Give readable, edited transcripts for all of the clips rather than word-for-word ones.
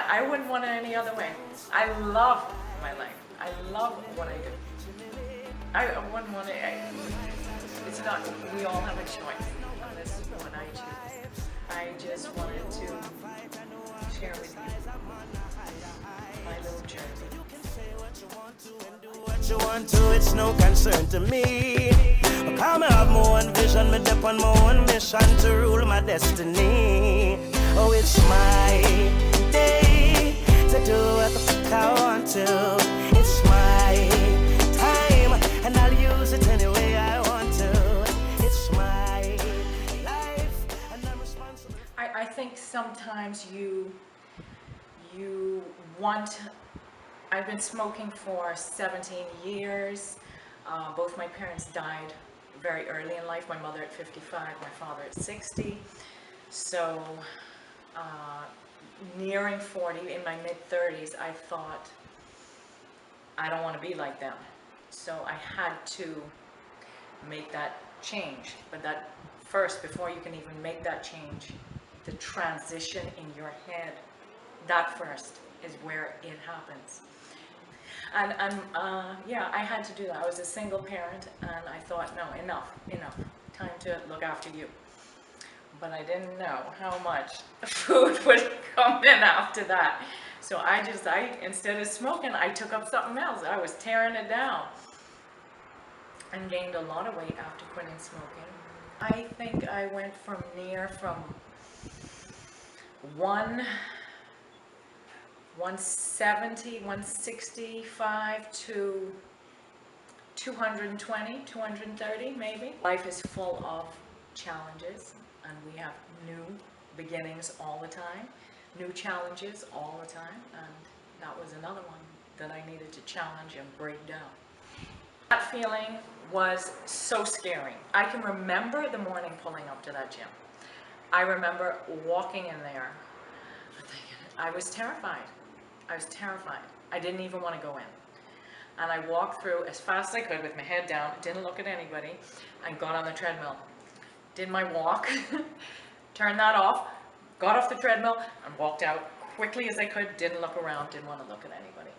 I wouldn't want it any other way. I love my life. I love what I do. I wouldn't want it. It's not, we all have a choice. And this is what I choose. I just wanted to share with you my little journey. What you want to, it's no concern to me. Because I have my own vision, me dip on my own mission to rule my destiny. Oh, it's my day to do what the fuck I want to. It's my time, and I'll use it any way I want to. It's my life, and I'm responsible. I think sometimes you want. I've been smoking for 17 years. Both my parents died very early in life. My mother at 55, my father at 60. So nearing 40, in my mid-30s, I thought, I don't want to be like them. So I had to make that change. But that first, before you can even make that change, the transition in your head, that first is where it happens. And yeah, I had to do that. I was a single parent, and I thought, no, enough, time to look after you. But I didn't know how much food would come in after that. So I instead of smoking, I took up something else. I was tearing it down and gained a lot of weight after quitting smoking. I think I went from 170, 165 to 220, 230 maybe. Life is full of challenges, and we have new beginnings all the time, new challenges all the time, and that was another one that I needed to challenge and break down. That feeling was so scary. I can remember the morning pulling up to that gym. I remember walking in there. I was terrified. I was terrified. I didn't even want to go in. And I walked through as fast as I could with my head down, didn't look at anybody, and got on the treadmill. Did my walk, turned that off, got off the treadmill, and walked out quickly as I could, didn't look around, didn't want to look at anybody.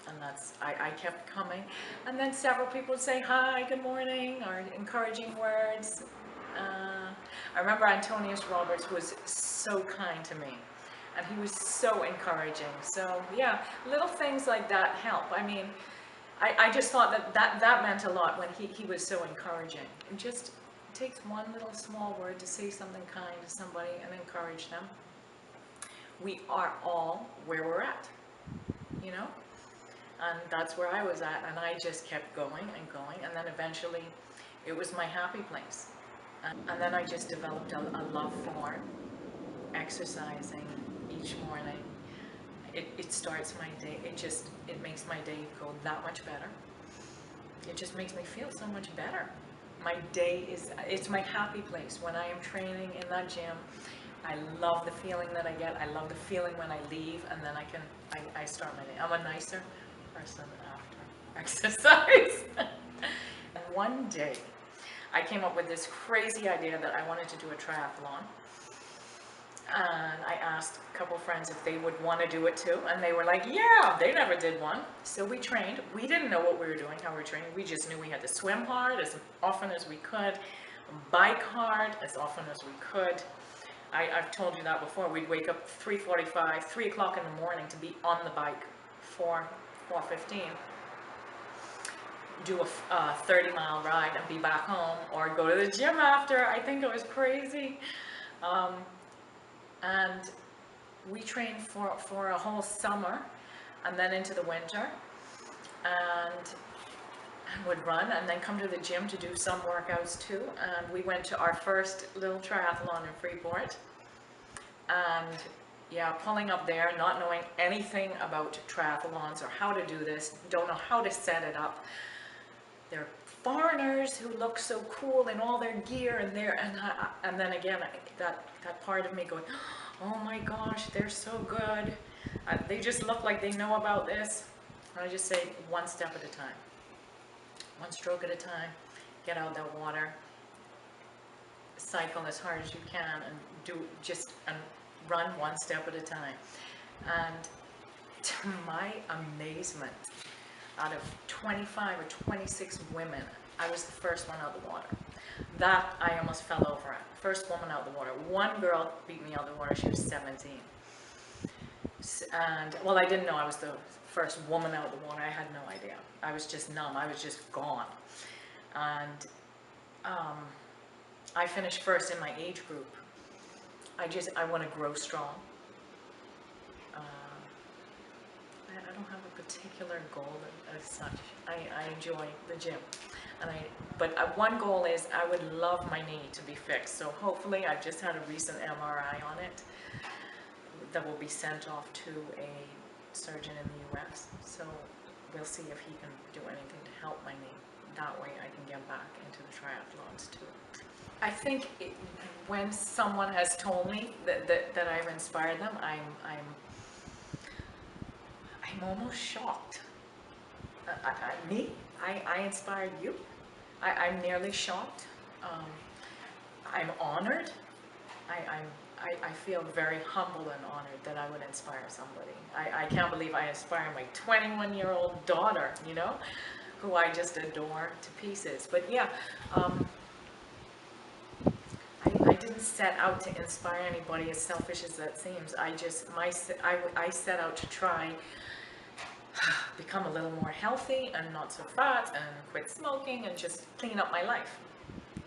And I kept coming. And then several people would say, hi, good morning, or encouraging words. I remember Antonius Roberts was so kind to me. And he was so encouraging. So yeah, little things like that help. I mean, I just thought that meant a lot when he was so encouraging. It just takes one little small word to say something kind to somebody and encourage them. We are all where we're at, And that's where I was at, and I just kept going and going, and then eventually it was my happy place. And then I just developed a love for exercising each morning. It starts my day, it makes my day go that much better. It just makes me feel so much better. My day it's my happy place. When I am training in that gym, I love the feeling that I get. I love the feeling when I leave, and then I start my day. I'm a nicer person after exercise. And one day, I came up with this crazy idea that I wanted to do a triathlon. And I asked a couple friends if they would want to do it too, and they were like, yeah, they never did one. So we trained. We didn't know what we were doing, how we were training. We just knew we had to swim hard as often as we could, bike hard as often as we could. I've told you that before. We'd wake up 3:45, 3 o'clock in the morning to be on the bike, 4:15. Do a 30-mile ride and be back home, or go to the gym after. I think it was crazy. And we trained for a whole summer, and then into the winter, and would run, and then come to the gym to do some workouts too. And we went to our first little triathlon in Freeport, and yeah, pulling up there, not knowing anything about triathlons or how to do this, don't know how to set it up. They're foreigners who look so cool in all their gear, and then again, that part of me going, oh my gosh, they're so good. They just look like they know about this. I just say one step at a time, one stroke at a time. Get out that water, cycle as hard as you can, and run one step at a time. And to my amazement, out of 25 or 26 women, I was the first one out of the water. That I almost fell over at. First woman out of the water. One girl beat me out of the water. She was 17. And, well, I didn't know I was the first woman out of the water. I had no idea. I was just numb. I was just gone. And I finished first in my age group. I want to grow strong. I don't have a particular goal as such. I enjoy the gym. But one goal is I would love my knee to be fixed. So hopefully, I've just had a recent MRI on it that will be sent off to a surgeon in the US. So we'll see if he can do anything to help my knee. That way I can get back into the triathlons too. I think when someone has told me that I've inspired them, I'm almost shocked. I inspired you. I'm nearly shocked. I'm honored. I feel very humble and honored that I would inspire somebody. I can't believe I inspire my 21-year-old daughter, you know, who I just adore to pieces. But yeah, I didn't set out to inspire anybody, as selfish as that seems. I set out to try become a little more healthy and not so fat and quit smoking and just clean up my life.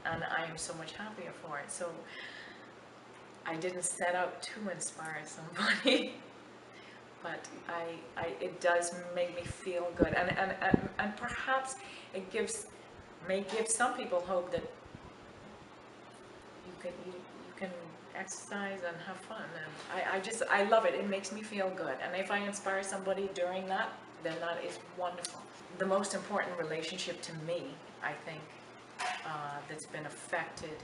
And I am so much happier for it. So I didn't set out to inspire somebody, but it does make me feel good. And perhaps it may give some people hope that you can exercise and have fun, and I love it. It makes me feel good, and if I inspire somebody during that, then that is wonderful. The most important relationship to me, I think, that's been affected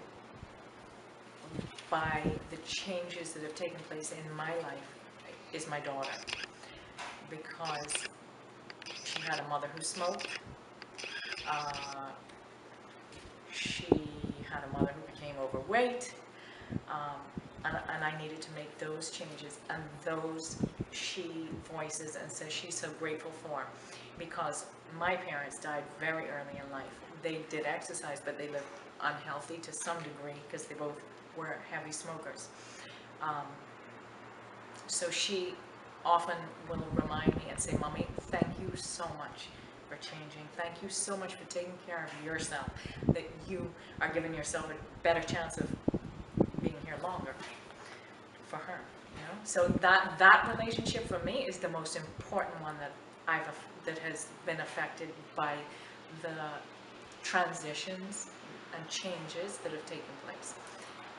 by the changes that have taken place in my life is my daughter, because she had a mother who smoked. She had a mother who became overweight. And I needed to make those changes, and those she voices and says she's so grateful for, because my parents died very early in life. They did exercise, but they lived unhealthy to some degree because they both were heavy smokers. So she often will remind me and say, "Mommy, thank you so much for changing. Thank you so much for taking care of yourself, that you are giving yourself a better chance of being here longer for her," you know. So that relationship for me is the most important one that has been affected by the transitions and changes that have taken place.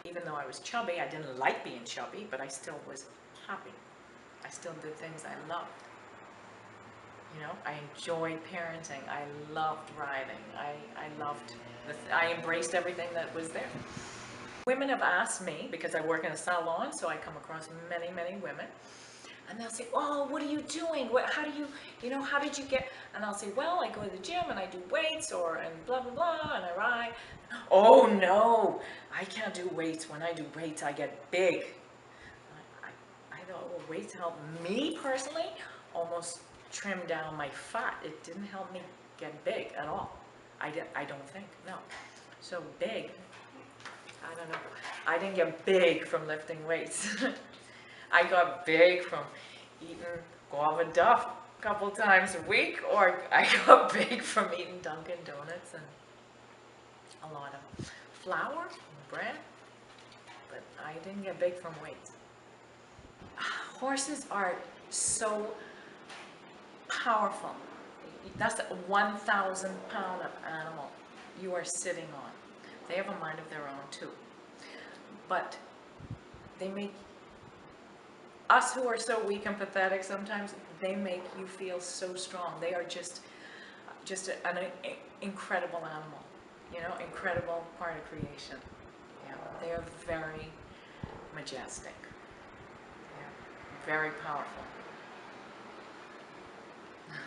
Even though I was chubby, I didn't like being chubby, but I still was happy. I still did things I loved. You know, I enjoyed parenting. I loved riding. I embraced everything that was there. Women have asked me, because I work in a salon, so I come across many, many women, and they'll say, "Oh, what are you doing? How did you get?" And I'll say, "Well, I go to the gym and I do weights and blah, blah, blah, and I ride." "Oh, no, I can't do weights. When I do weights, I get big." I thought, well, weights help me personally almost trim down my fat. It didn't help me get big at all. I don't think, no. So big, I don't know. I didn't get big from lifting weights. I got big from eating guava duff a couple times a week, or I got big from eating Dunkin' Donuts and a lot of flour and bread, but I didn't get big from weights. Horses are so powerful. That's a 1,000-pound animal you are sitting on. They have a mind of their own too. But they make us, who are so weak and pathetic sometimes, they make you feel so strong. They are just an incredible animal, you know, incredible part of creation. Yeah, they are very majestic. Yeah, very powerful.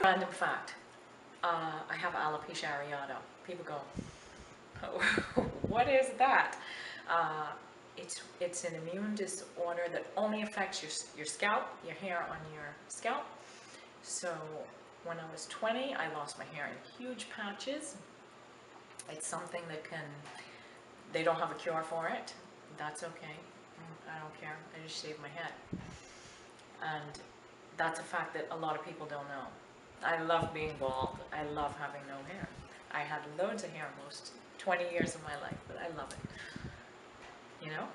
Random fact, I have alopecia areata. People go, oh, what is that? It's an immune disorder that only affects your scalp, your hair on your scalp. So when I was 20, I lost my hair in huge patches. It's something that they don't have a cure for it. That's okay. I don't care. I just shave my head. And that's a fact that a lot of people don't know. I love being bald. I love having no hair. I had loads of hair most 20 years of my life, but I love it. You know?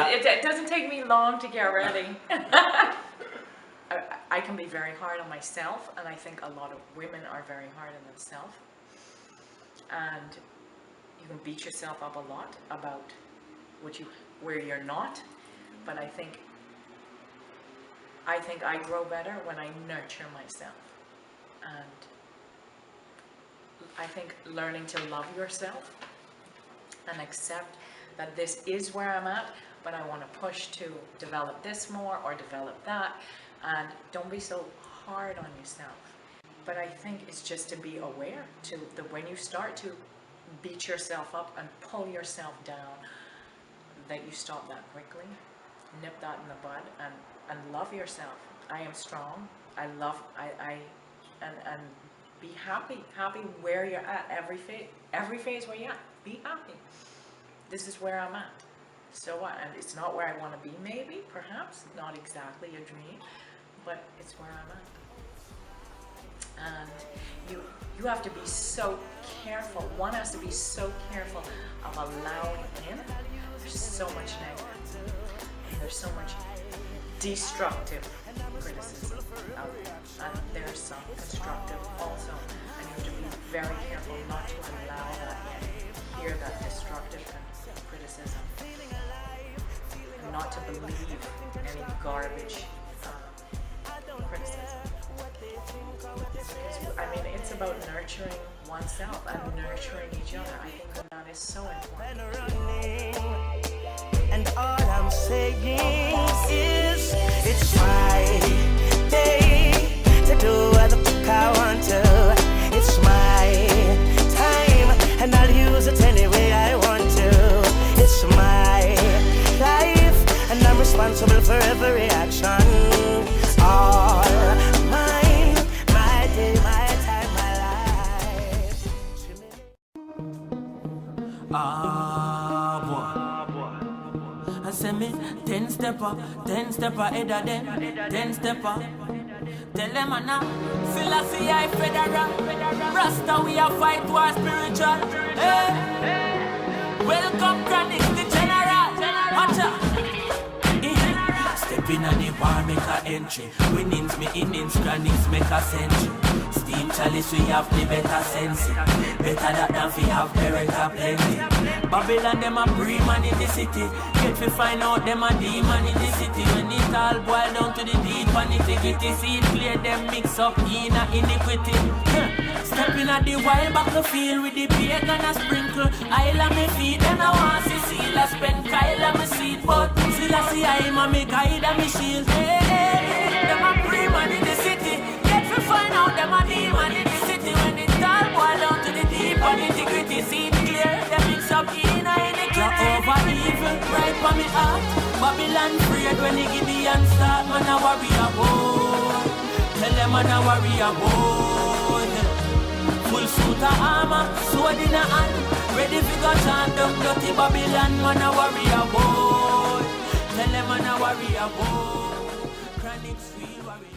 It doesn't take me long to get ready. I can be very hard on myself, and I think a lot of women are very hard on themselves. And you can beat yourself up a lot about where you're not, but I think I grow better when I nurture myself. And I think learning to love yourself and accept that this is where I'm at, but I want to push to develop this more or develop that, and don't be so hard on yourself. But I think it's just to be aware that when you start to beat yourself up and pull yourself down, that you stop that quickly, nip that in the bud, and love yourself. I am strong. I love, and be happy where you're at. Every phase where you're at, be happy. This is where I'm at. So what? And it's not where I want to be, maybe, perhaps, not exactly a dream, but it's where I'm at. And you have to be so careful. One has to be so careful of allowing in. There's so much negative. And there's so much destructive criticism out there. And there's some constructive also. And you have to be very careful not to allow that in. Hear that destructive criticism. And not to believe any garbage criticism. Because, I mean, it's about nurturing oneself and nurturing each other. I think that is so important. And all I'm saying is, it's my day to do what the fuck I want to. It's my time, and I'll use it any way I want to. It's my life, and I'm responsible for every action. All mine, my day, my time, my life. I say me 10 stepper head of them, 10 stepper. Tell them now, philosophy I federal, Rasta we a fight war spiritual. Hey, welcome Chronic the general. Watch out. Step in on the war, make a entry. Winnings me innings, Chronics make a century. Steam chalice we have the better sense. Better that than we have parental plenty. Babylon them a pre-man in the city. Get we find out them a demon in the city. When it all boil down to the deep and nitty-gritty. See it clear them mix up in a iniquity. Stepping at the wild battlefield with the pagan and sprinkle. I'll on me feet, then I want to see I spend Kyle on my seat. But still I see I'm a me guide and me shield. Hey, them a pre-man in the city. Get we find out them a demon in the city. When it all boil down to the deep and nitty-gritty. See it clear them mix up in a iniquity. Over evil, right for me heart. Babylon afraid when the Gideon start. Man a warrior boy. Tell them man a warrior boy. Full suit of armor, sword in a hand. Ready for go chant down dirty Babylon. Man a warrior boy. Tell them man a warrior boy. Chronics feel warrior.